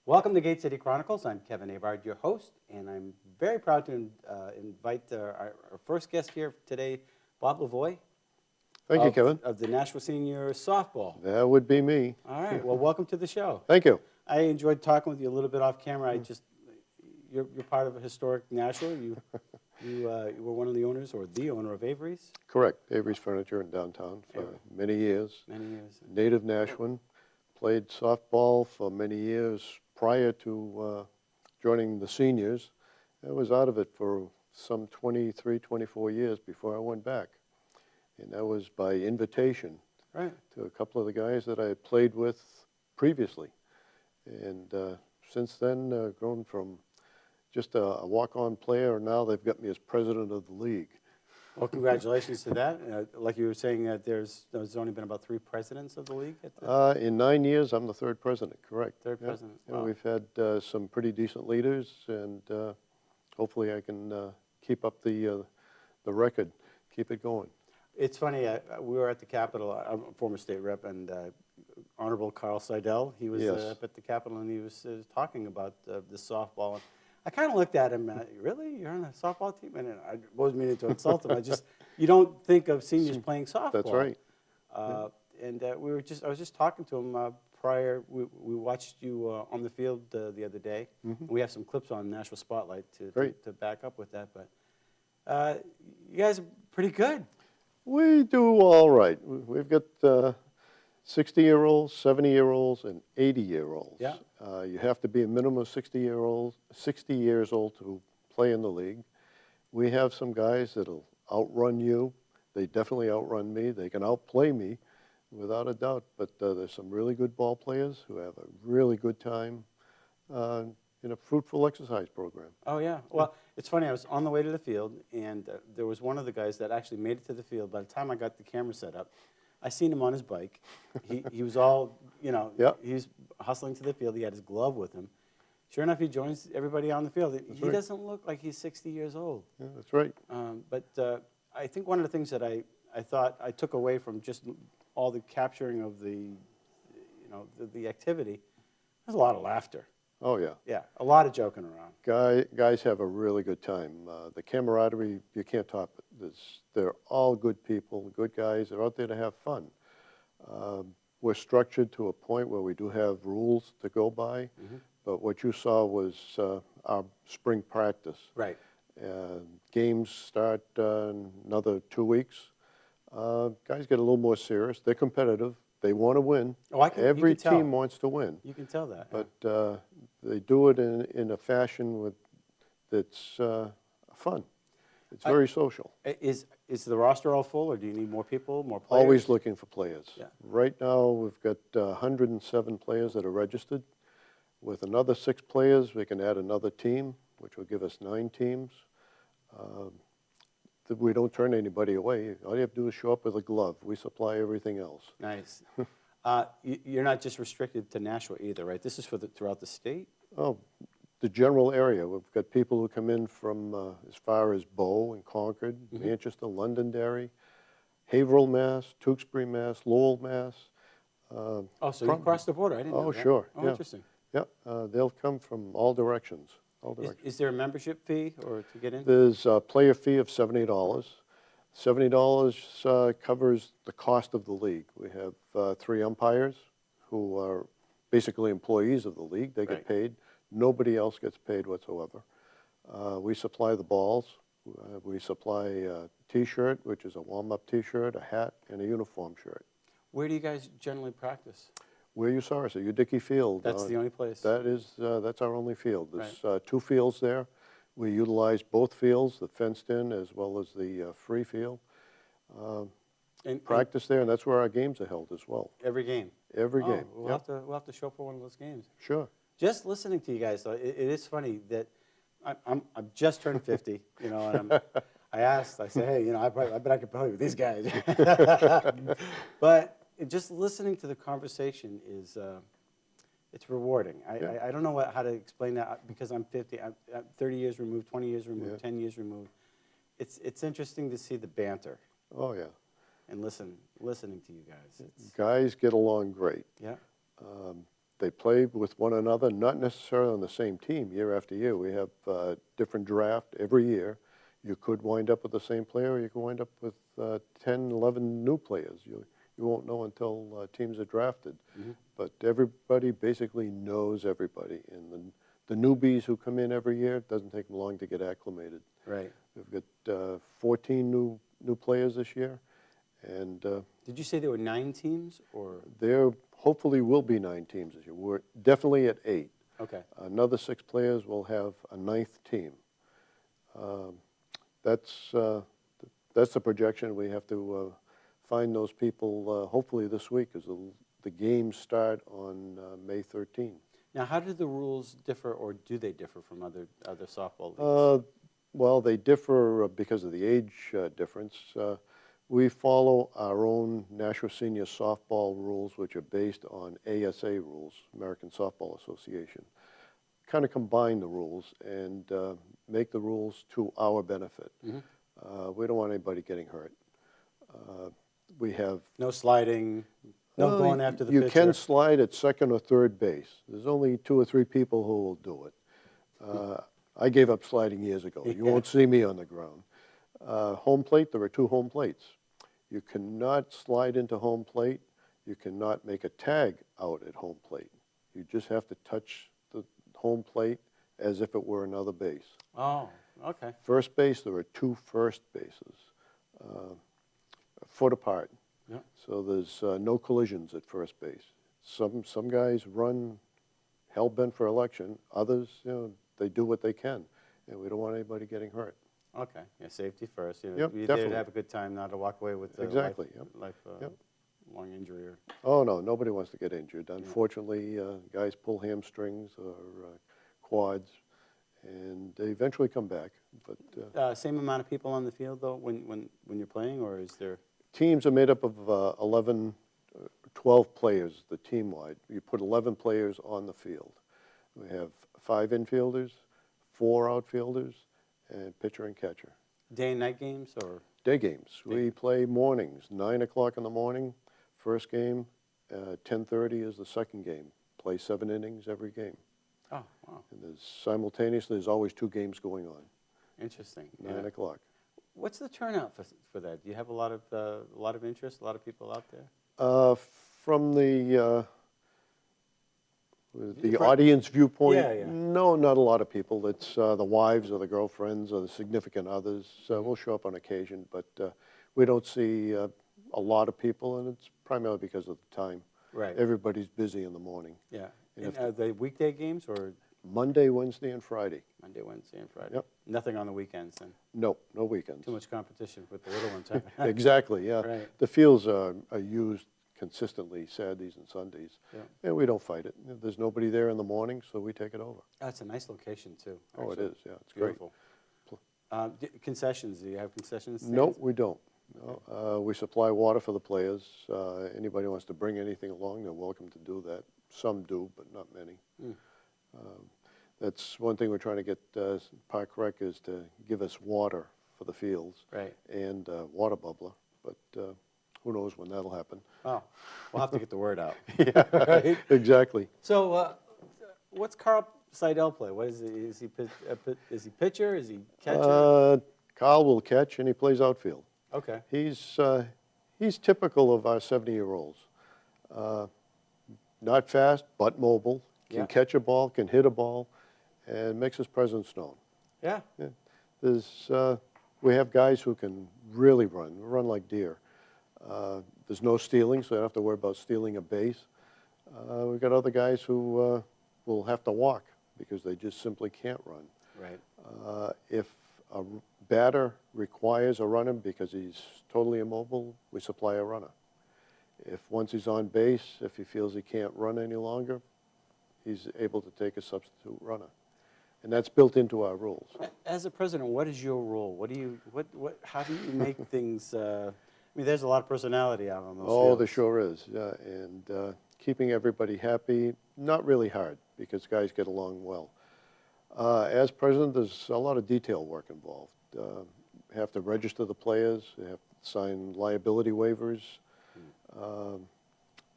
Welcome to Gate City Chronicles. I'm Kevin Abard, your host, and I'm very proud to invite our first guest here today, Bob Lavoie Thank you, Kevin. of the Nashua Senior Softball. That would be me. All right, well, welcome to the show. Thank you. I enjoyed talking with you a little bit off camera. You're part of a historic Nashua. You were one of the owners, or the owner of Avery's. Correct. Avery's Furniture in downtown for many years. Many years. Native Nashuan. Played softball for many years prior to joining the seniors. I was out of it for some 23, 24 years before I went back. And that was by invitation to a couple of the guys that I had played with previously. And since then, grown from just a walk-on player, and now they've got me as president of the league. Well, congratulations to that. Like you were saying, that there's only been about 3 presidents of the league? In 9 years, I'm the 3rd president, correct. 3rd president. Yeah, wow. we've had some pretty decent leaders, and hopefully I can keep up the record, keep it going. It's funny, we were at the Capitol, I'm a former state rep, and Honorable Carl Seidel, he was up at the Capitol, and he was talking about the softball. And I kind of looked at him, really? You're on a softball team? And I wasn't meaning to insult him. You don't think of seniors playing softball. That's right. And I was just talking to him prior. We watched you on the field the other day. Mm-hmm. We have some clips on Nashua Spotlight to back up with that. But you guys are pretty good. We do all right. We've got 60-year-olds, 70-year-olds, and 80-year-olds. Yeah. You have to be a minimum of 60 years old to play in the league. We have some guys that'll outrun you. They definitely outrun me. They can outplay me, without a doubt. But there's some really good ball players who have a really good time in a fruitful exercise program. Oh, yeah. Well, it's funny. I was on the way to the field, and there was one of the guys that actually made it to the field. By the time I got the camera set up, I seen him on his bike. He was all, he was hustling to the field. He had his glove with him. Sure enough, he joins everybody on the field. He doesn't look like he's 60 years old. Yeah, that's right. But I think one of the things that I thought I took away from just all the capturing of the activity, there's a lot of laughter. Oh, yeah. Yeah, a lot of joking around. Guys have a really good time. The camaraderie, you can't top it. They're all good people, good guys. They're out there to have fun. We're structured to a point where we do have rules to go by, but what you saw was our spring practice. Right. Games start another 2 weeks. Guys get a little more serious. They're competitive. They want to win. Oh, Every team wants to win. You can tell that. But they do it in a fashion that's fun. It's very social. Is the roster all full, or do you need more people, more players? Always looking for players. Yeah. Right now, we've got 107 players that are registered. With another 6 players, we can add another team, which will give us 9 teams. We don't turn anybody away. All you have to do is show up with a glove. We supply everything else. Nice. You're not just restricted to Nashua either, right? This is for throughout the state? Oh, the general area. We've got people who come in from as far as Bow and Concord, Manchester, Londonderry, Haverhill, Mass, Tewksbury, Mass, Lowell, Mass. So you crossed the border. I didn't know that. Sure. Oh, yeah. interesting. Yeah, they'll come from all directions. Is there a membership fee or to get in? There's a player fee of $70. $70 covers the cost of the league. We have 3 umpires who are basically employees of the league. They get paid. Nobody else gets paid whatsoever. We supply the balls. We supply a T-shirt, which is a warm-up T-shirt, a hat, and a uniform shirt. Where do you guys generally practice? Where you saw us at Udicki Field. That's the only place? That's our only field. There's 2 fields there. We utilize both fields, the fenced-in as well as the free field. Practice there, and that's where our games are held as well. Every game? Every game. We'll have to show up for one of those games. Sure. Just listening to you guys, though, it is funny that I've just turned 50, and I said, hey, I bet I could play with these guys. But just listening to the conversation it's rewarding. I don't know how to explain that because I'm 50. I'm 30 years removed, 20 years removed, 10 years removed. It's interesting to see the banter. Oh, yeah. And listening to you guys. Guys get along great. Yeah. They play with one another, not necessarily on the same team year after year. We have different draft every year. You could wind up with the same player, or you could wind up with 10, 11 new players. You won't know until teams are drafted. Mm-hmm. But everybody basically knows everybody. And the newbies who come in every year, it doesn't take them long to get acclimated. Right. We've got 14 new players this year. And did you say there were 9 teams, or? there hopefully will be 9 teams this year. We're definitely at 8. Okay. Another 6 players will have a 9th team. That's the projection. We have to find those people hopefully this week, as the games start on May 13. Now, how do the rules differ, or do they differ from other softball leagues? Well, they differ because of the age difference. We follow our own Nashua Senior Softball rules, which are based on ASA rules, American Softball Association. Kind of combine the rules and make the rules to our benefit. Mm-hmm. We don't want anybody getting hurt. We have No sliding, no going after the you pitcher. can slide at second or third base. There's only 2 or 3 people who will do it. I gave up sliding years ago. You won't see me on the ground. Home plate, there are 2 home plates. You cannot slide into home plate. You cannot make a tag out at home plate. You just have to touch the home plate as if it were another base. Oh, okay. First base, there are 2 first bases, a foot apart. Yeah. So there's no collisions at first base. Some guys run hell-bent for election. Others, they do what they can, and we don't want anybody getting hurt. Okay. Yeah, safety first. Yep, You're there definitely. to have a good time, not to walk away with Exactly, life-long injury. Or... Oh, no, nobody wants to get injured. Unfortunately, guys pull hamstrings or quads, and they eventually come back. But same amount of people on the field, though, when you're playing, or is there... Teams are made up of 11, 12 players, the team-wide. You put 11 players on the field. We have 5 infielders, 4 outfielders, and pitcher and catcher. Day and night games, or? Day games. We play mornings, 9 o'clock in the morning, first game. 10:30 is the second game. Play 7 innings every game. Oh, wow. And simultaneously, there's always 2 games going on. Interesting. 9 o'clock. What's the turnout for that? Do you have a lot of interest, a lot of people out there? From the audience viewpoint, Yeah. no, not a lot of people. It's the wives or the girlfriends or the significant others. We'll show up on occasion, but we don't see a lot of people, and it's primarily because of the time. Right. Everybody's busy in the morning. Yeah. And are they weekday games, or? Monday, Wednesday, and Friday. Monday, Wednesday, and Friday. Yep. Nothing on the weekends, then? No weekends. Too much competition with the little ones. Exactly, yeah. Right. The fields are used consistently Saturdays and Sundays, and we don't fight it. There's nobody there in the morning, so we take it over. Oh, it's a nice location, too. Oh, it is, yeah. It's beautiful. Great. Concessions, do you have concessions? No, we don't. No. We supply water for the players. Anybody wants to bring anything along, they're welcome to do that. Some do, but not many. That's one thing we're trying to get Park Rec is to give us water for the fields. Right. And water bubbler, but who knows when that'll happen. Oh, we'll have to get the word out. Yeah, right? Exactly. So what's Carl Seidel play? What is he? Is he pitcher? Is he catcher? Carl will catch, and he plays outfield. Okay. He's typical of our 70-year-olds. Not fast, but mobile. Can catch a ball, can hit a ball, and makes his presence known. Yeah. We have guys who can really run like deer. There's no stealing, so you don't have to worry about stealing a base. We've got other guys who will have to walk because they just simply can't run. Right. If a batter requires a runner because he's totally immobile, we supply a runner. If once he's on base, if he feels he can't run any longer, he's able to take a substitute runner. And that's built into our rules. As a president, what is your role? How do you make things, I mean, there's a lot of personality out on those fields. Oh, there sure is, yeah. And keeping everybody happy, not really hard because guys get along well. As president, there's a lot of detail work involved. Have to register the players, you have to sign liability waivers,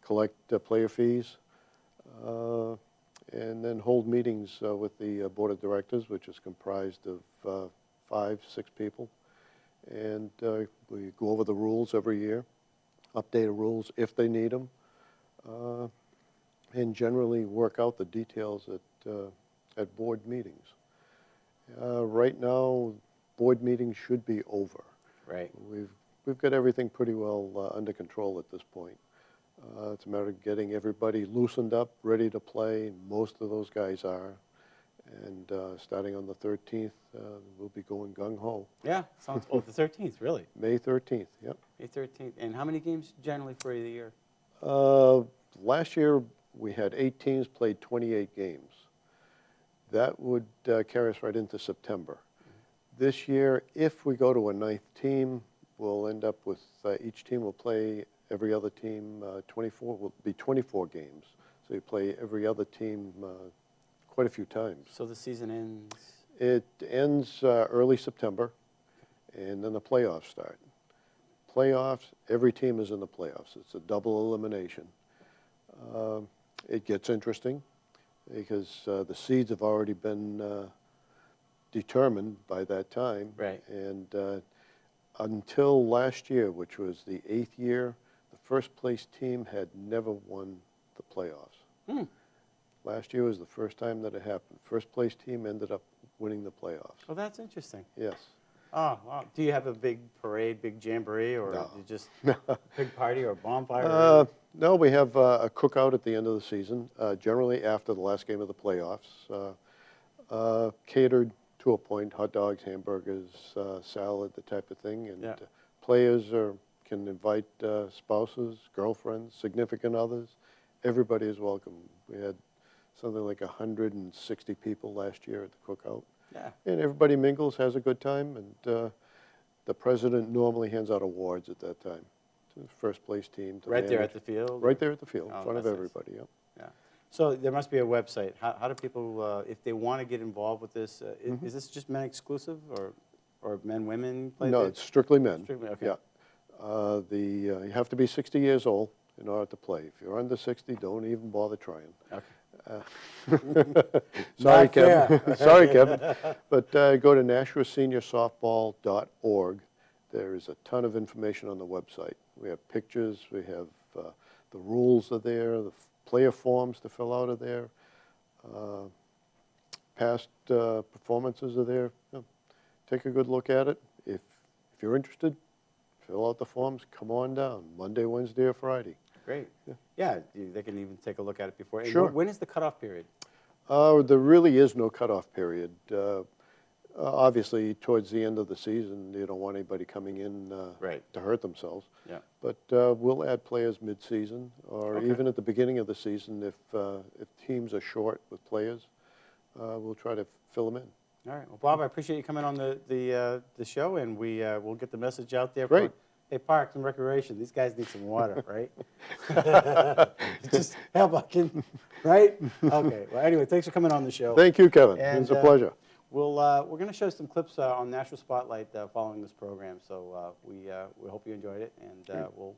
collect player fees. and hold meetings with the board of directors, which is comprised of 5, 6 people. And we go over the rules every year, update the rules if they need them, and generally work out the details at board meetings. Right now, board meetings should be over. Right. We've got everything pretty well under control at this point. It's a matter of getting everybody loosened up, ready to play. Most of those guys are. And starting on the 13th, we'll be going gung-ho. Yeah, sounds, oh, the 13th, really? May 13th, yep. May 13th. And how many games generally for the year? Last year, we had 8 teams, played 28 games. That would carry us right into September. This year, if we go to a 9th team, we'll end up with each team will play every other team 24, will be 24 games. So you play every other team quite a few times. So the season ends? It ends early September, and then the playoffs start. Playoffs, every team is in the playoffs. It's a double elimination. It gets interesting because the seeds have already been determined by that time. Right. And until last year, which was the 8th year, the first place team had never won the playoffs. Hmm. Last year was the first time that it happened. First place team ended up winning the playoffs. Oh, that's interesting. Yes. Oh, wow. Do you have a big parade, big jamboree, or No. you just big party or bonfire? No, we have a cookout at the end of the season, generally after the last game of the playoffs. Catered to a point, hot dogs, hamburgers, salad, the type of thing. And Yeah. Players can invite spouses, girlfriends, significant others. Everybody is welcome. We had something like 160 people last year at the cookout. Yeah. And everybody mingles, has a good time, and the president normally hands out awards at that time to the first place team. To Right there at manager. the field? Right there at the field, Oh, in front of that's nice. everybody, yeah. Yeah. So there must be a website. How do people, if they want to get involved with this, is this just men exclusive, or men, women play? No, it's strictly men. Strictly, okay. Yeah. You have to be 60 years old in order to play. If you're under 60, don't even bother trying. Okay. Sorry, Not Kevin. fair. Sorry, Kevin. But go to NashuaSeniorSoftball.org. There is a ton of information on the website. We have pictures. We have the rules are there. The player forms to fill out are there. Past performances are there. Yeah. Take a good look at it. If you're interested, fill out the forms. Come on down Monday, Wednesday, or Friday. Great. Yeah, they can even take a look at it before. And Sure. When is the cutoff period? There really is no cutoff period. Obviously, towards the end of the season, you don't want anybody coming in Right. to hurt themselves. Yeah. But we'll add players mid-season, or Okay. even at the beginning of the season if teams are short with players. We'll try to fill them in. All right. Well, Bob, I appreciate you coming on the show, and we'll get the message out there. Great. Hey, Parks and Recreation, these guys need some water, right? Just help, I can, right? Okay. Well, anyway, thanks for coming on the show. Thank you, Kevin. And, It's a pleasure. We're going to show some clips on Nashua Spotlight following this program, so we hope you enjoyed it, and we'll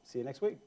see you next week.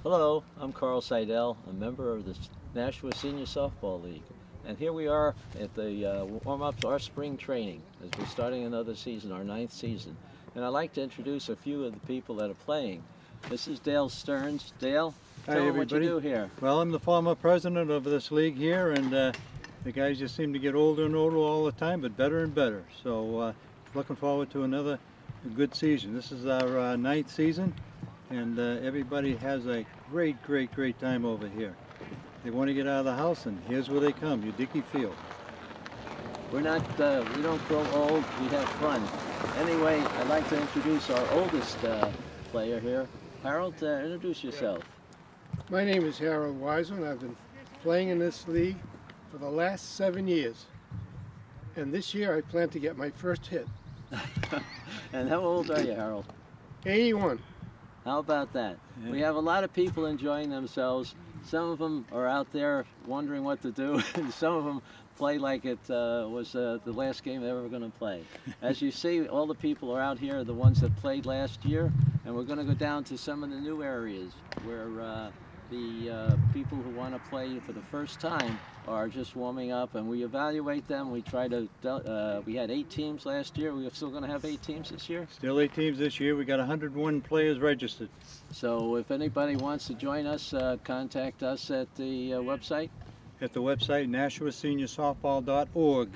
Hello, I'm Carl Seidel, a member of the Nashua Senior Softball League. And here we are at the warm-up to our spring training as we're starting another season, our 9th season. And I'd like to introduce a few of the people that are playing. This is Dale Stearns. Dale, Hi, tell them what you everybody. do here. Well, I'm the former president of this league here, and the guys just seem to get older and older all the time, but better and better. So looking forward to another good season. This is our 9th season, and everybody has a great time over here. They want to get out of the house, and here's where they come, Udicki Field. We don't grow old, we have fun. Anyway, I'd like to introduce our oldest player here. Harold, introduce yourself. My name is Harold Wiseman. I've been playing in this league for the last 7 years. And this year I plan to get my first hit. And how old are you, Harold? 81. How about that? We have a lot of people enjoying themselves. Some of them are out there wondering what to do, and some of them play like it was the last game they're ever going to play. As you see, all the people are out here, the ones that played last year, and we're going to go down to some of the new areas where the people who want to play for the first time are just warming up, and we evaluate them. We try to, we had 8 teams last year. We're still going to have 8 teams this year? Still 8 teams this year. We got 101 players registered. So if anybody wants to join us, contact us at the website. At the website, NashuaSeniorSoftball.org.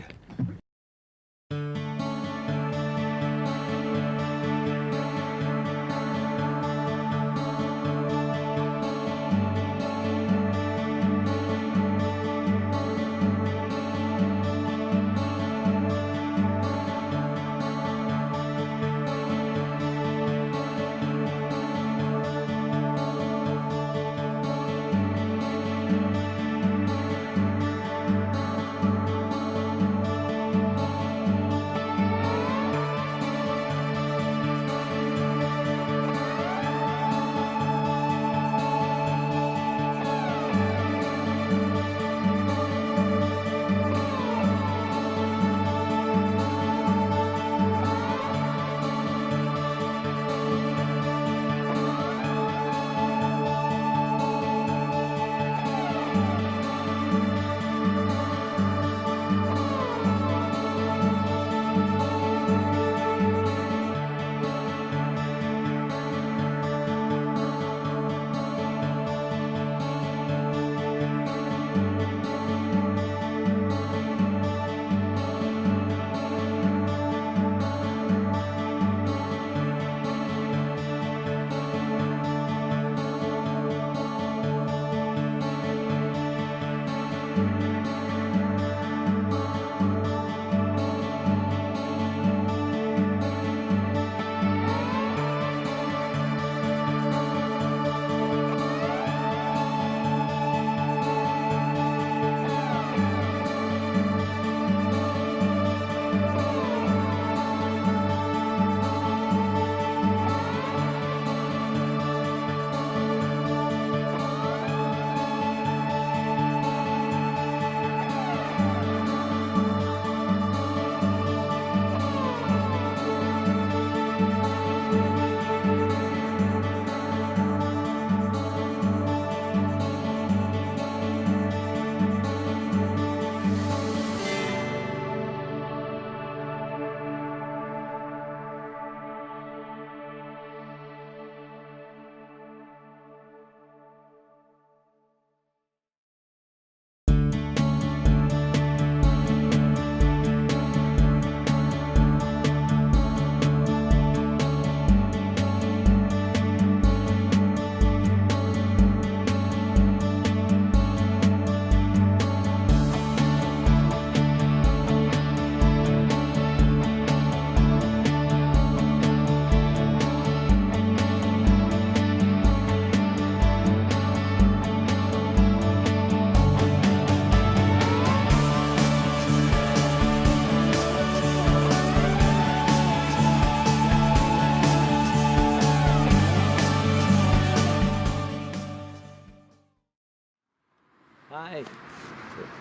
Hi,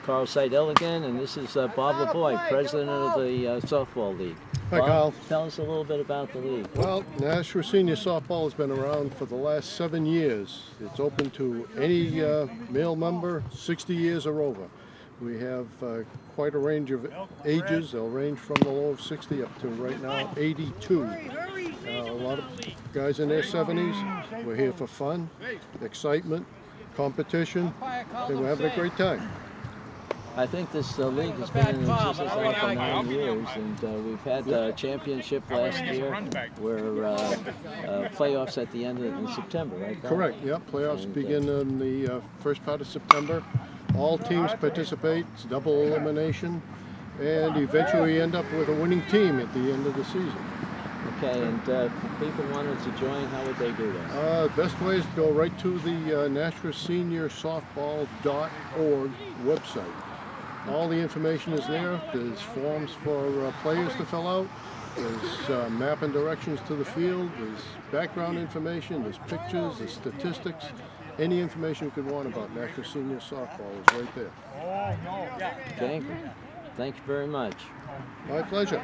Carl Seidel again, and this is Bob Lavoie, president of the Softball League. Hi, Bob, Carl. tell us a little bit about the league. Well, Nashua Senior Softball has been around for the last 7 years. It's open to any male member, 60 years or over. We have quite a range of ages. They'll range from the low of 60 up to right now 82. A lot of guys in their 70s. We're here for fun, excitement, competition, and we're having a great time. I think this league has been in existence now for 9 years, and we've had a championship last year, where playoffs at the end in September, right, Bob? Correct, yep. Playoffs begin in the first part of September. All teams participate, it's double elimination, and eventually end up with a winning team at the end of the season. Okay, and if people wanted to join, how would they do that? Best way is to go right to the Nashua Senior Softball.org website. All the information is there. There's forms for players to fill out. There's map and directions to the field. There's background information. There's pictures. There's statistics. Any information you could want about Nashua Senior Softball is right there. Okay, thank you very much. My pleasure.